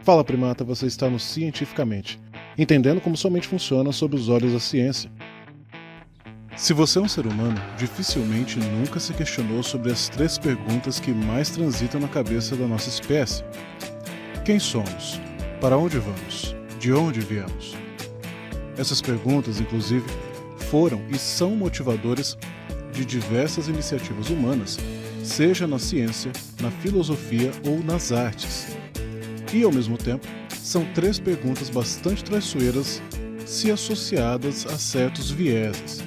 Fala primata, você está no Cientificamente, entendendo como sua mente funciona sob os olhos da ciência. Se você é um ser humano, dificilmente nunca se questionou sobre as 3 perguntas que mais transitam na cabeça da nossa espécie. Quem somos? Para onde vamos? De onde viemos? Essas perguntas, inclusive, foram e são motivadores de diversas iniciativas humanas, seja na ciência, na filosofia ou nas artes. E, ao mesmo tempo, são 3 perguntas bastante traiçoeiras se associadas a certos vieses.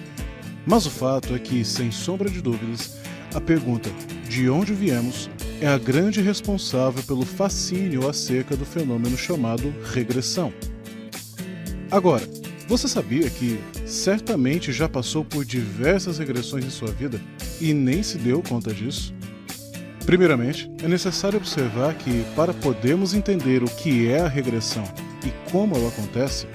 Mas o fato é que, sem sombra de dúvidas, a pergunta de onde viemos é a grande responsável pelo fascínio acerca do fenômeno chamado regressão. Agora, você sabia que certamente já passou por diversas regressões em sua vida e nem se deu conta disso? Primeiramente, é necessário observar que, para podermos entender o que é a regressão e como ela acontece,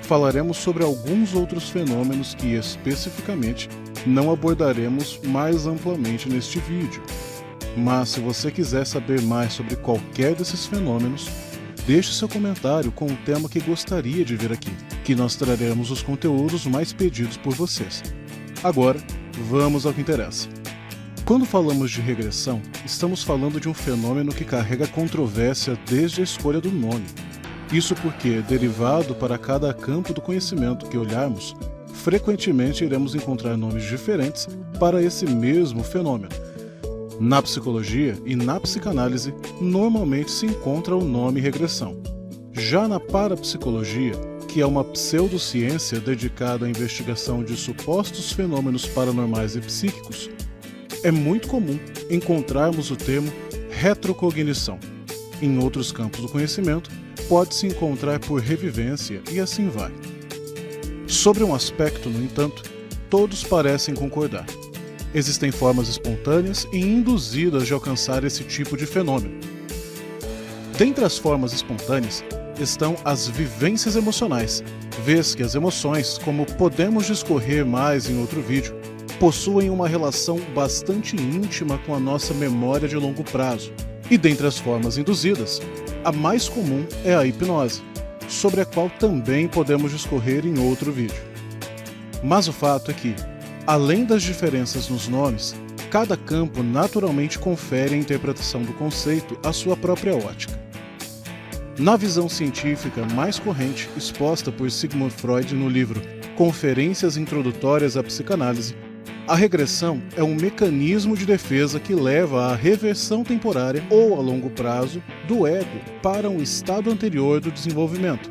falaremos sobre alguns outros fenômenos que, especificamente, não abordaremos mais amplamente neste vídeo. Mas, se você quiser saber mais sobre qualquer desses fenômenos, deixe seu comentário com o tema que gostaria de ver aqui, que nós traremos os conteúdos mais pedidos por vocês. Agora, vamos ao que interessa. Quando falamos de regressão, estamos falando de um fenômeno que carrega controvérsia desde a escolha do nome. Isso porque, derivado para cada campo do conhecimento que olharmos, frequentemente iremos encontrar nomes diferentes para esse mesmo fenômeno. Na psicologia e na psicanálise, normalmente se encontra o nome regressão. Já na parapsicologia, que é uma pseudociência dedicada à investigação de supostos fenômenos paranormais e psíquicos, é muito comum encontrarmos o termo retrocognição. Em outros campos do conhecimento, pode-se encontrar por revivência e assim vai. Sobre um aspecto, no entanto, todos parecem concordar. Existem formas espontâneas e induzidas de alcançar esse tipo de fenômeno. Dentre as formas espontâneas estão as vivências emocionais, vez que as emoções, como podemos discorrer mais em outro vídeo, possuem uma relação bastante íntima com a nossa memória de longo prazo. E dentre as formas induzidas, a mais comum é a hipnose, sobre a qual também podemos discorrer em outro vídeo. Mas o fato é que, além das diferenças nos nomes, cada campo naturalmente confere à interpretação do conceito a sua própria ótica. Na visão científica mais corrente exposta por Sigmund Freud no livro Conferências Introdutórias à Psicanálise, a regressão é um mecanismo de defesa que leva à reversão temporária ou a longo prazo do ego para um estado anterior do desenvolvimento,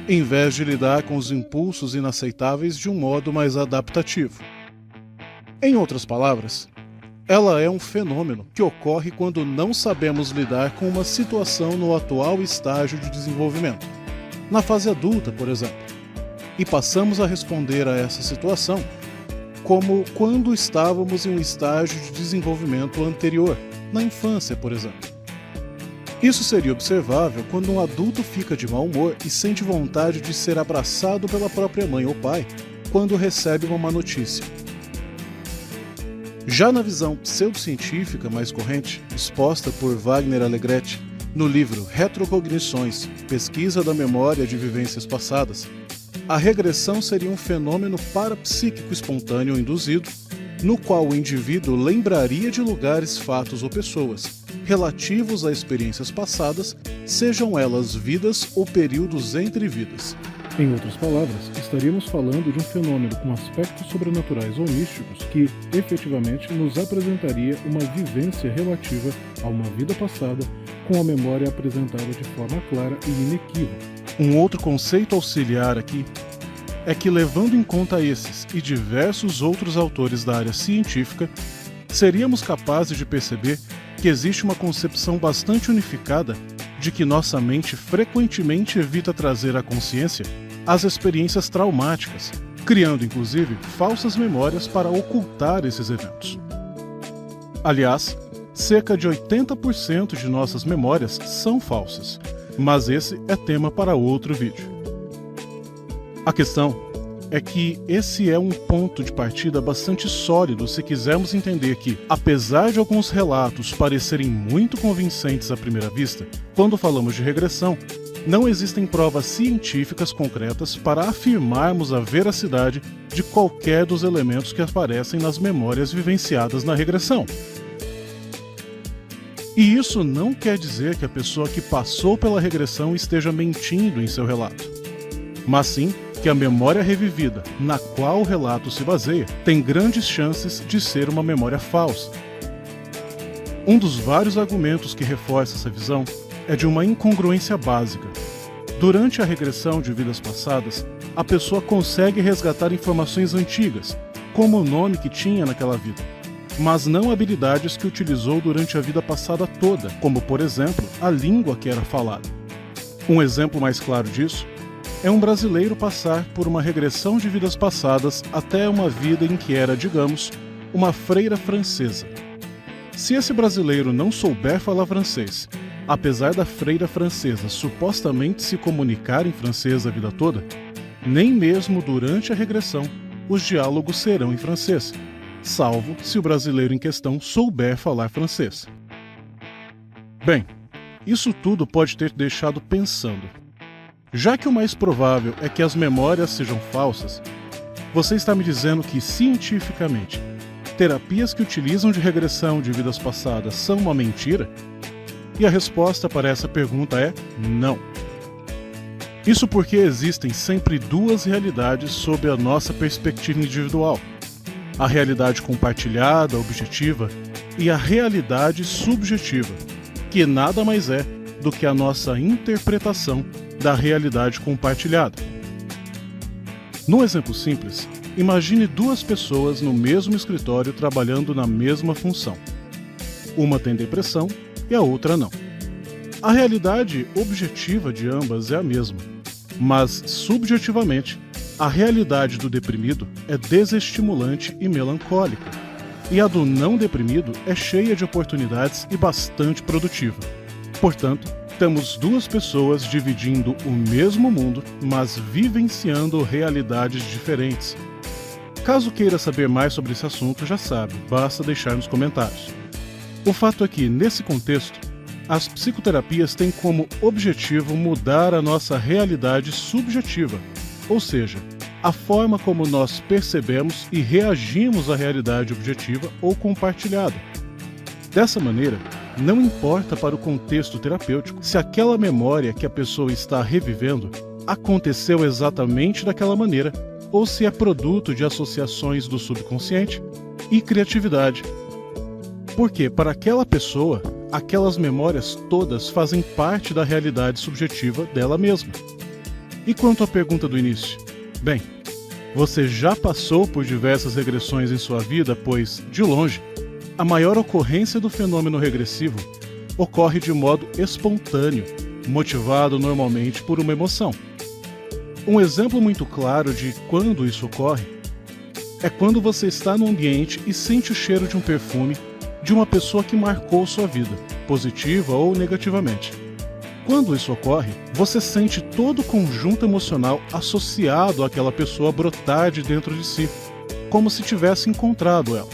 em vez de lidar com os impulsos inaceitáveis de um modo mais adaptativo. Em outras palavras, ela é um fenômeno que ocorre quando não sabemos lidar com uma situação no atual estágio de desenvolvimento, na fase adulta, por exemplo, e passamos a responder a essa situação como quando estávamos em um estágio de desenvolvimento anterior, na infância, por exemplo. Isso seria observável quando um adulto fica de mau humor e sente vontade de ser abraçado pela própria mãe ou pai quando recebe uma má notícia. Já na visão pseudocientífica mais corrente, exposta por Wagner Alegretti no livro Retrocognições, Pesquisa da Memória de Vivências Passadas, a regressão seria um fenômeno parapsíquico espontâneo induzido, no qual o indivíduo lembraria de lugares, fatos ou pessoas relativos a experiências passadas, sejam elas vidas ou períodos entre vidas. Em outras palavras, estaríamos falando de um fenômeno com aspectos sobrenaturais ou místicos que, efetivamente, nos apresentaria uma vivência relativa a uma vida passada com a memória apresentada de forma clara e inequívoca. Um outro conceito auxiliar aqui é que, levando em conta esses e diversos outros autores da área científica, seríamos capazes de perceber que existe uma concepção bastante unificada de que nossa mente frequentemente evita trazer à consciência as experiências traumáticas, criando inclusive falsas memórias para ocultar esses eventos. Aliás, cerca de 80% de nossas memórias são falsas, mas esse é tema para outro vídeo. A questão é que esse é um ponto de partida bastante sólido se quisermos entender que, apesar de alguns relatos parecerem muito convincentes à primeira vista, quando falamos de regressão, não existem provas científicas concretas para afirmarmos a veracidade de qualquer dos elementos que aparecem nas memórias vivenciadas na regressão. E isso não quer dizer que a pessoa que passou pela regressão esteja mentindo em seu relato, mas sim que a memória revivida, na qual o relato se baseia, tem grandes chances de ser uma memória falsa. Um dos vários argumentos que reforça essa visão é de uma incongruência básica. Durante a regressão de vidas passadas, a pessoa consegue resgatar informações antigas, como o nome que tinha naquela vida, mas não habilidades que utilizou durante a vida passada toda, como, por exemplo, a língua que era falada. Um exemplo mais claro disso é um brasileiro passar por uma regressão de vidas passadas até uma vida em que era, digamos, uma freira francesa. Se esse brasileiro não souber falar francês, apesar da freira francesa supostamente se comunicar em francês a vida toda, nem mesmo durante a regressão os diálogos serão em francês, salvo se o brasileiro em questão souber falar francês. Bem, isso tudo pode ter deixado pensando. Já que o mais provável é que as memórias sejam falsas, você está me dizendo que, cientificamente, terapias que utilizam de regressão de vidas passadas são uma mentira? E a resposta para essa pergunta é não. Isso porque existem sempre duas realidades sob a nossa perspectiva individual: a realidade compartilhada, objetiva, e a realidade subjetiva, que nada mais é do que a nossa interpretação da realidade compartilhada. Num exemplo simples, imagine duas pessoas no mesmo escritório trabalhando na mesma função. Uma tem depressão e a outra não. A realidade objetiva de ambas é a mesma, mas subjetivamente, a realidade do deprimido é desestimulante e melancólica, e a do não deprimido é cheia de oportunidades e bastante produtiva. Portanto, temos duas pessoas dividindo o mesmo mundo, mas vivenciando realidades diferentes. Caso queira saber mais sobre esse assunto, já sabe, basta deixar nos comentários. O fato é que, nesse contexto, as psicoterapias têm como objetivo mudar a nossa realidade subjetiva, ou seja, a forma como nós percebemos e reagimos à realidade objetiva ou compartilhada. Dessa maneira, não importa para o contexto terapêutico se aquela memória que a pessoa está revivendo aconteceu exatamente daquela maneira ou se é produto de associações do subconsciente e criatividade. Porque, para aquela pessoa, aquelas memórias todas fazem parte da realidade subjetiva dela mesma. E quanto à pergunta do início? Bem, você já passou por diversas regressões em sua vida, pois, de longe, a maior ocorrência do fenômeno regressivo ocorre de modo espontâneo, motivado normalmente por uma emoção. Um exemplo muito claro de quando isso ocorre é quando você está no ambiente e sente o cheiro de um perfume de uma pessoa que marcou sua vida, positiva ou negativamente. Quando isso ocorre, você sente todo o conjunto emocional associado àquela pessoa brotar de dentro de si, como se tivesse encontrado ela.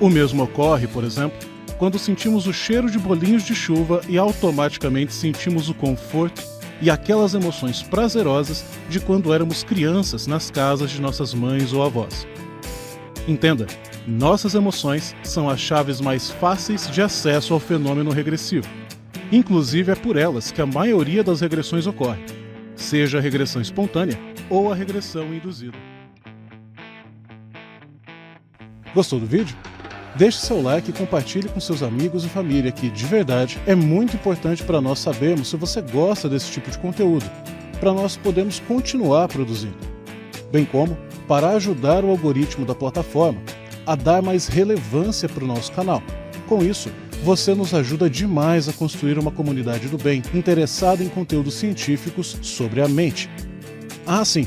O mesmo ocorre, por exemplo, quando sentimos o cheiro de bolinhos de chuva e automaticamente sentimos o conforto e aquelas emoções prazerosas de quando éramos crianças nas casas de nossas mães ou avós. Entenda, nossas emoções são as chaves mais fáceis de acesso ao fenômeno regressivo. Inclusive é por elas que a maioria das regressões ocorre, seja a regressão espontânea ou a regressão induzida. Gostou do vídeo? Deixe seu like e compartilhe com seus amigos e família, que, de verdade, é muito importante para nós sabermos se você gosta desse tipo de conteúdo, para nós podermos continuar produzindo, bem como para ajudar o algoritmo da plataforma a dar mais relevância para o nosso canal. Com isso, você nos ajuda demais a construir uma comunidade do bem interessada em conteúdos científicos sobre a mente. Ah, sim!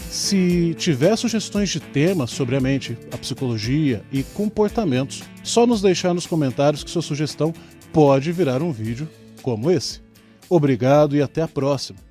Se tiver sugestões de temas sobre a mente, a psicologia e comportamentos, só nos deixar nos comentários que sua sugestão pode virar um vídeo como esse. Obrigado e até a próxima!